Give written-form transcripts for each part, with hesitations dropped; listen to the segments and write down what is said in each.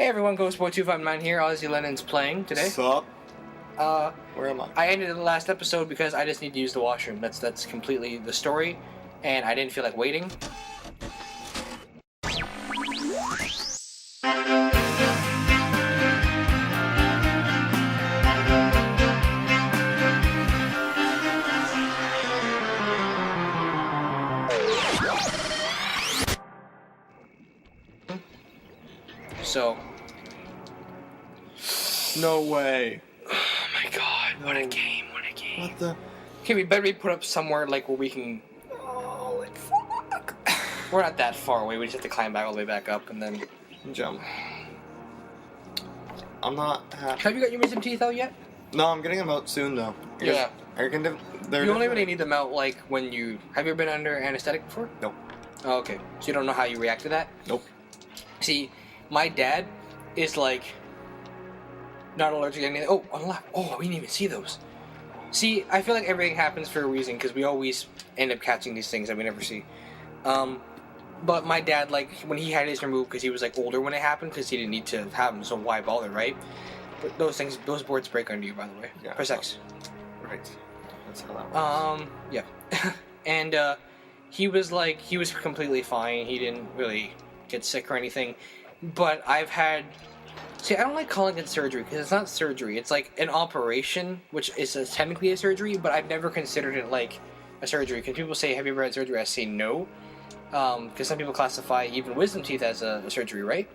Hey everyone, GhostBoy259 here. Ozzy Lennon's playing today. Sup? Where am I? I ended the last episode because I just need to use the washroom. That's completely the story, and I didn't feel like waiting. So, No way. oh my god, what a game, what a game. What the? Okay, we better be put up somewhere like where we can... Oh, like fuck. We're not that far away, we just have to climb back all the way back up and then... Jump. I'm not happy. Have you got your wisdom teeth out yet? No, I'm getting them out soon though. Because Yeah. I reckon they're You only really need them out like when you... Have you ever been under anesthetic before? Nope. Oh, okay. So you don't know how you react to that? Nope. See, my dad is like not allergic to anything. Oh, on the left. Oh, we didn't even see those. See, I feel like everything happens for a reason because we always end up catching these things that we never see. But my dad, like, when he had his removed because he was like older when it happened because he didn't need to have them, so why bother, right? But those things, those boards break under you, by the way. Yeah. Press X. Right. That's how that works. Yeah. And he was like, he was completely fine. He didn't really get sick or anything. But I've had... See, I don't like calling it surgery because it's not surgery. It's like an operation, which is technically a surgery, but I've never considered it like a surgery. Because people say, have you ever had surgery? I say no. Because some people classify even wisdom teeth as a surgery, right?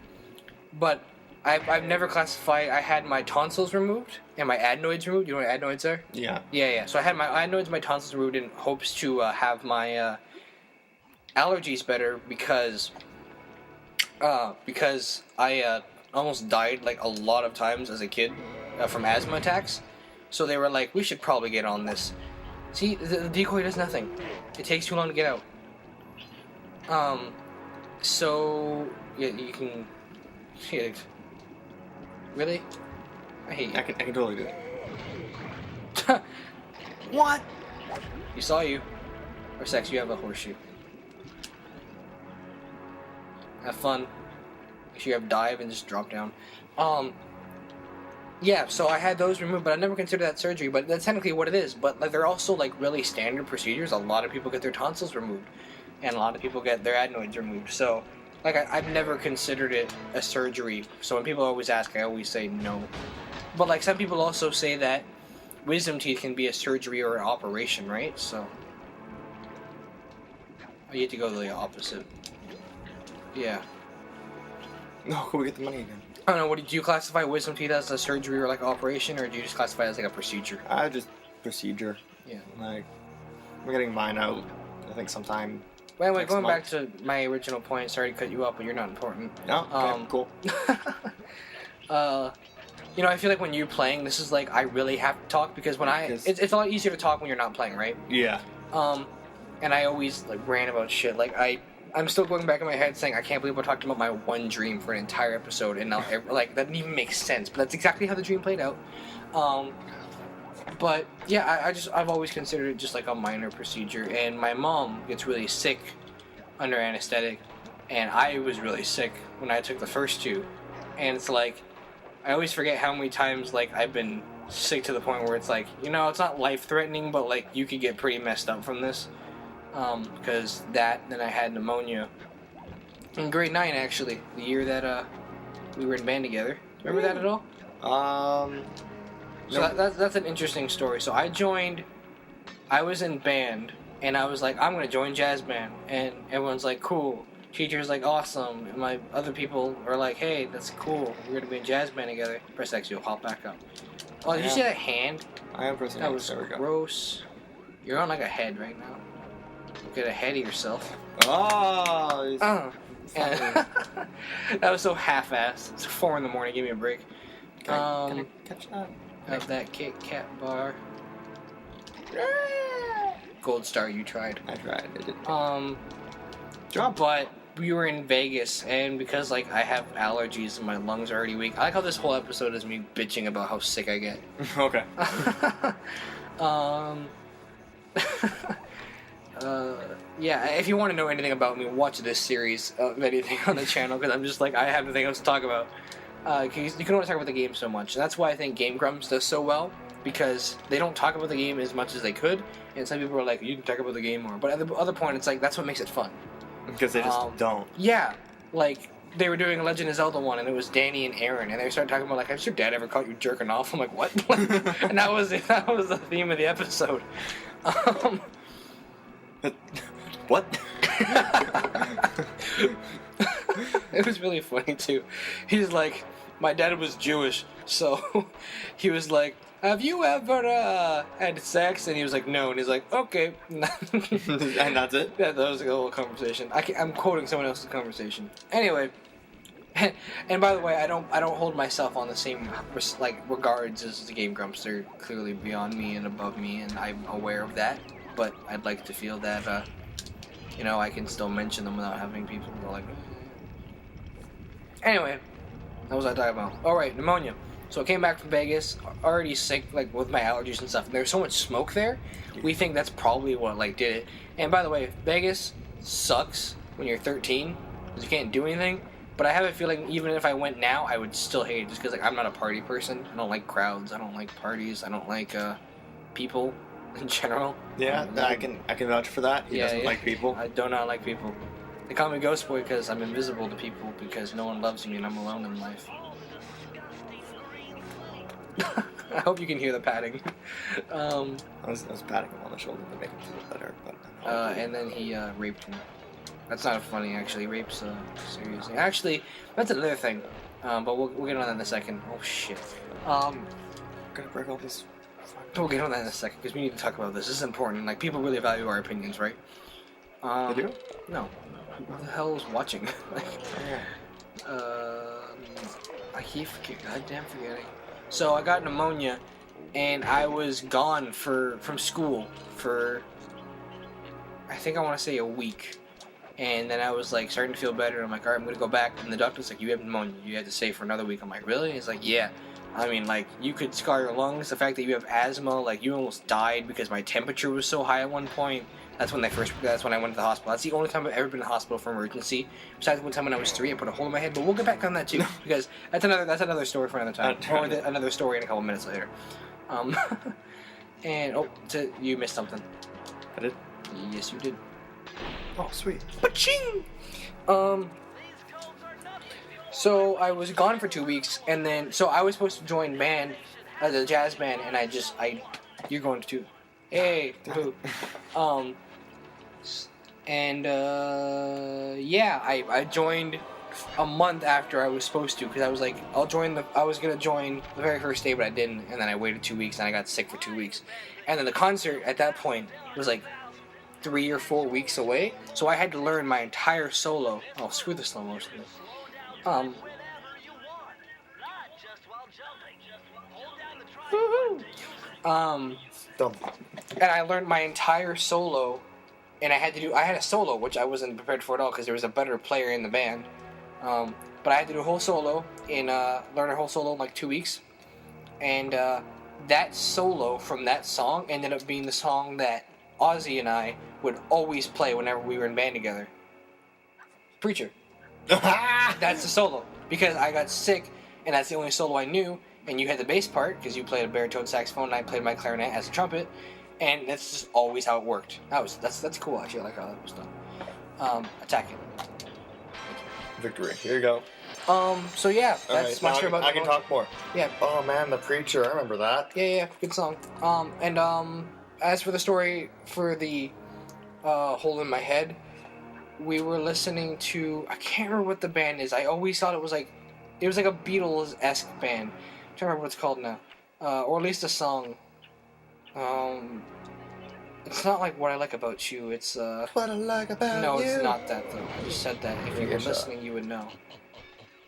But I've never classified... I had my tonsils removed and my adenoids removed. You know what adenoids are? Yeah. Yeah. So I had my adenoids, my tonsils removed in hopes to have my allergies better because I almost died like a lot of times as a kid from asthma attacks. So they were like, we should probably get on this. See, the decoy does nothing. It takes too long to get out. So yeah, you can. Yeah, really? I hate you. I can totally do it. What? You saw you. Or sex, you have a horseshoe. Have fun. Make sure you have dive and just drop down. Yeah, so I had those removed, but I never considered that surgery, but that's technically what it is. But like, they're also like really standard procedures. A lot of people get their tonsils removed, and a lot of people get their adenoids removed. So, like, I've never considered it a surgery. So when people always ask, I always say no. But like, some people also say that wisdom teeth can be a surgery or an operation, right? So I get to go the opposite. Yeah. No, can we get the money again? I don't know, do you classify wisdom teeth as a surgery or like operation, or do you just classify it as like a procedure? Just procedure. Yeah. Like, I'm getting mine out, I think sometime. Wait, next going month. back to my original point, sorry to cut you up, but you're not important. No? Okay, cool. You know, I feel like when you're playing, this is like, I really have to talk, because when it's a lot easier to talk when you're not playing, right? Yeah. And I always like rant about shit, like I'm still going back in my head saying, I can't believe I talked about my one dream for an entire episode, and now, like, that didn't even make sense, but that's exactly how the dream played out. But, yeah, I've always considered it just like a minor procedure, and my mom gets really sick under anesthetic, and I was really sick when I took the first two, and it's like, I always forget how many times, like, I've been sick to the point where it's like, you know, it's not life-threatening, but, like, you could get pretty messed up from this. Because then I had pneumonia in grade 9, actually, the year that we were in band together. Remember that at all? So No. that's an interesting story. So I was in band, and I was like, I'm gonna join jazz band, and everyone's like, cool. Teacher's like, awesome. And my other people are like, hey, that's cool. We're gonna be in jazz band together. Press X, you'll hop back up. Oh, did you see that hand? I am pressing That X, was there we go. gross. You're on like a head right now. Get ahead of yourself. Oh! That was so half-assed. It's 4 a.m. Give me a break. Can I catch that? Have that Kit Kat bar. Gold star, you tried. I tried, I did. Drop. But we were in Vegas, and because like I have allergies and my lungs are already weak. I like how this whole episode is me bitching about how sick I get. Okay. Yeah, if you want to know anything about me, watch this series of anything on the channel, because I'm just like, I have nothing else to talk about. Because you can only talk about the game so much. And that's why I think Game Grumps does so well, because they don't talk about the game as much as they could. And some people are like, you can talk about the game more. But at the other point, it's like, that's what makes it fun. Because they just don't. Yeah. Like, they were doing a Legend of Zelda one, and it was Danny and Aaron, and they started talking about, like, has your dad ever caught you jerking off? I'm like, what? And that was the theme of the episode. What? It was really funny too. He's like, my dad was Jewish, so he was like, have you ever had sex? And he was like, no. And he's like, okay. And that's it? Yeah, that was like a whole conversation. I'm quoting someone else's conversation. Anyway, and by the way, I don't hold myself on the same regards as the Game Grumps. They're clearly beyond me and above me, and I'm aware of that. But I'd like to feel that I can still mention them without having people go like. Anyway, that was what I talking about. All right, pneumonia. So I came back from Vegas, already sick, like with my allergies and stuff. And there's so much smoke there. We think that's probably what did it. And by the way, Vegas sucks when you're 13 because you can't do anything. But I have a feeling even if I went now, I would still hate it just because I'm not a party person. I don't like crowds. I don't like parties. I don't like people in general. Yeah, I can vouch for that. He doesn't like people. I do not like people. They call me Ghost Boy because I'm invisible to people because no one loves me and I'm alone in life. I hope you can hear the patting. I was patting him on the shoulder to make him feel better, but. And then he raped me. That's not funny, actually. Rape's seriously. Actually, that's another thing. But we'll get on that in a second. Oh shit. Gonna break all these. We'll get on that in a second because we need to talk about this. This is important. Like people really value our opinions, right? They do? No. Who the hell is watching? I keep goddamn forgetting. So I got pneumonia, and I was gone from school for I think I want to say a week, and then I was like starting to feel better. I'm like, all right, I'm gonna go back, and the doctor's like, you have pneumonia. You have to stay for another week. I'm like, really? He's like, yeah. I mean, like, you could scar your lungs. The fact that you have asthma, like, you almost died because my temperature was so high at one point. That's when I went to the hospital. That's the only time I've ever been to the hospital for emergency. Besides one time when I was 3, I put a hole in my head. But we'll get back on that too, because that's another story for another time, or another story in a couple minutes later. And you missed something. I did? Yes, you did. Oh, sweet. Ba-ching! So I was gone for 2 weeks, and then I was supposed to join band, the jazz band, and you're going to. Hey, who? I joined a month after I was supposed to because I was like, I was gonna join the very first day, but I didn't, and then I waited 2 weeks, and I got sick for 2 weeks, and then the concert at that point was like 3 or 4 weeks away, so I had to learn my entire solo. Oh, screw the slow motion. Dumb. And I learned my entire solo, and I had a solo, which I wasn't prepared for at all, because there was a better player in the band, but I had to do a whole solo, learn a whole solo in like 2 weeks, and that solo from that song ended up being the song that Ozzy and I would always play whenever we were in band together. Preacher. That's the solo, because I got sick, and that's the only solo I knew, and you had the bass part, because you played a baritone saxophone, and I played my clarinet as a trumpet, and that's just always how it worked. That's cool, actually. I like how that was done. Attack it. Victory. Here you go. So yeah, that's my story about I can talk more. Yeah. Oh man, The Preacher, I remember that. Yeah, good song. As for the story for the hole in my head, we were listening to, I can't remember what the band is. I always thought it was like a Beatles-esque band. I'm trying to remember what it's called now. Or at least a song. It's not like What I Like About You. It's What I Like About no, You. it's not that though. I just said that. If you were listening, you would know.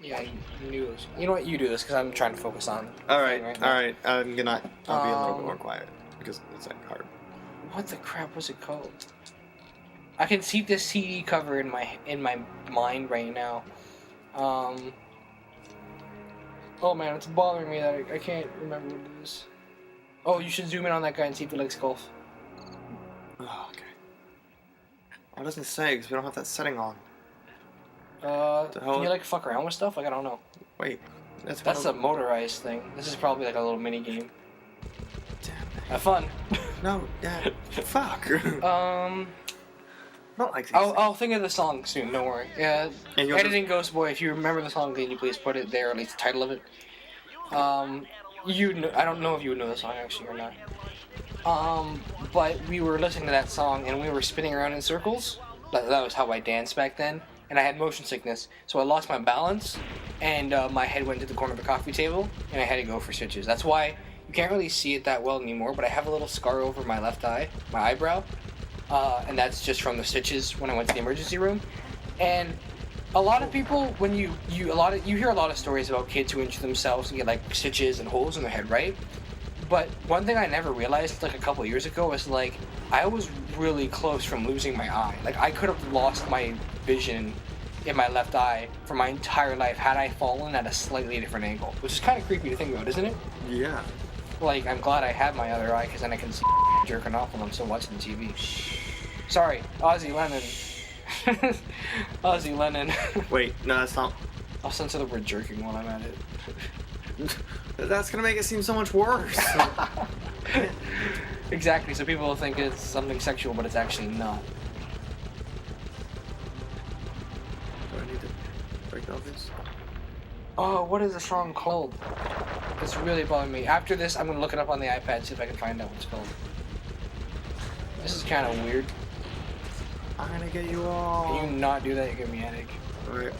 Yeah, I knew it was. You know what? You do this because I'm trying to focus on. All right. I'll be a little bit more quiet because it's like hard. What the crap was it called? I can see this CD cover in my mind right now. Oh man, it's bothering me that I can't remember what it is. Oh, you should zoom in on that guy and see if he likes golf. Oh, okay. Why doesn't it say? Because we don't have that setting on. Can you like fuck around with stuff? Like, I don't know. Wait. That's a motorized thing. This is probably like a little mini game. Damn it. Have fun. No, Dad. Fuck. Not like these I'll think of the song soon. Don't worry. Yeah. And you'll Editing Ghost Boy. If you remember the song, can you please put it there, or at least the title of it? I don't know if you would know the song actually or not. But we were listening to that song and we were spinning around in circles. That was how I danced back then. And I had motion sickness, so I lost my balance, and my head went to the corner of the coffee table, and I had to go for stitches. That's why you can't really see it that well anymore, but I have a little scar over my left eye, my eyebrow, and that's just from the stitches when I went to the emergency room. And a lot of people, when you hear a lot of stories about kids who injure themselves and get like stitches and holes in their head, right? But one thing I never realized, like a couple years ago, is like I was really close from losing my eye. Like I could have lost my vision in my left eye for my entire life had I fallen at a slightly different angle, which is kind of creepy to think about, isn't it? Yeah. Like I'm glad I had my other eye because then I can see jerking off when I'm still watching TV. Sorry, Ozzy Lennon. Ozzy Lennon. Wait, no, that's not. I'll censor the word jerking while I'm at it. That's gonna make it seem so much worse. Exactly, so people will think it's something sexual, but it's actually not. Do I need to break all this? Oh, what is the song called? It's really bothering me. After this, I'm gonna look it up on the iPad, see if I can find out what it's called. This is kind of weird. I'm gonna get you all. Can you not do that? You give me a headache. Alright.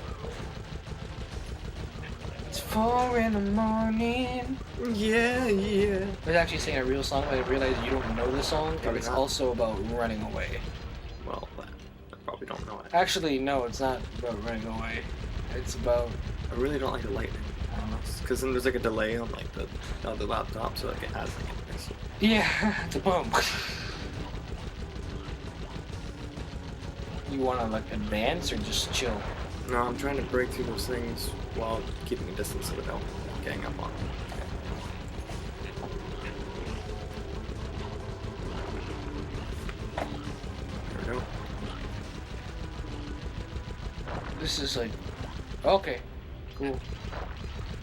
It's 4 in the morning. Yeah. I was actually singing a real song, but I realized you don't know the song, but Probably it's not. also about running away. Well, I probably don't know it. Actually, no, it's not about running away. It's about... I really don't like the lightning. Because then there's like a delay on like the laptop, so like it has like a nice. Yeah, it's a boom. You wanna like advance or just chill? No, I'm trying to break through those things while keeping a distance without getting up on them. There we go. This is like... Okay, cool.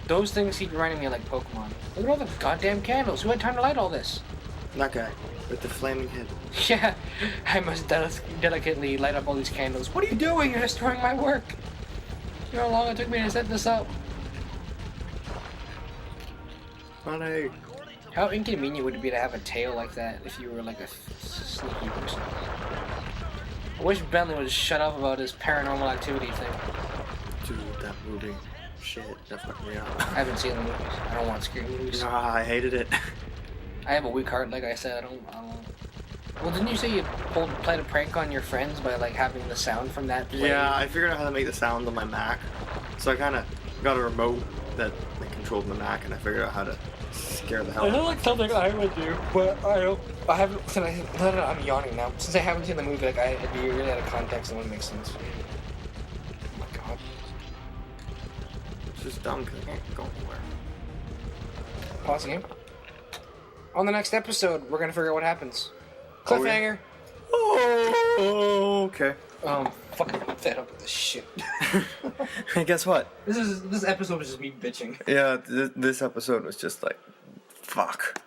Those things keep reminding me of like Pokemon. Look at all the goddamn candles. Who had time to light all this? That guy with the flaming head. Yeah, I must delicately light up all these candles. What are you doing? You're destroying my work. You know how long it took me to set this up? Funny. How inconvenient would it be to have a tail like that if you were like a sneaky person? I wish Bentley would shut up about his paranormal activity thing. Dude, that movie. Shit, that fucked me up. I haven't seen the movies. I don't want scary movies. Nah, I hated it. I have a weak heart, like I said. I don't. Well, didn't you say you played a prank on your friends by like having the sound from that play? Yeah, I figured out how to make the sound on my Mac. So I kind of got a remote that like, controlled my Mac, and I figured out how to scare the hell I out know of like something I would do, but I don't. I haven't. Since I'm yawning now. Since I haven't seen the movie, like it'd be really out of context and wouldn't make sense. Oh my god. It's just dumb because I can't go anywhere. Pause the game. On the next episode, we're gonna figure out what happens. Oh, yeah. Cliffhanger. Oh, okay. Fucking fed up with this shit. Hey, guess what? This episode was just me bitching. Yeah, this episode was just like, fuck.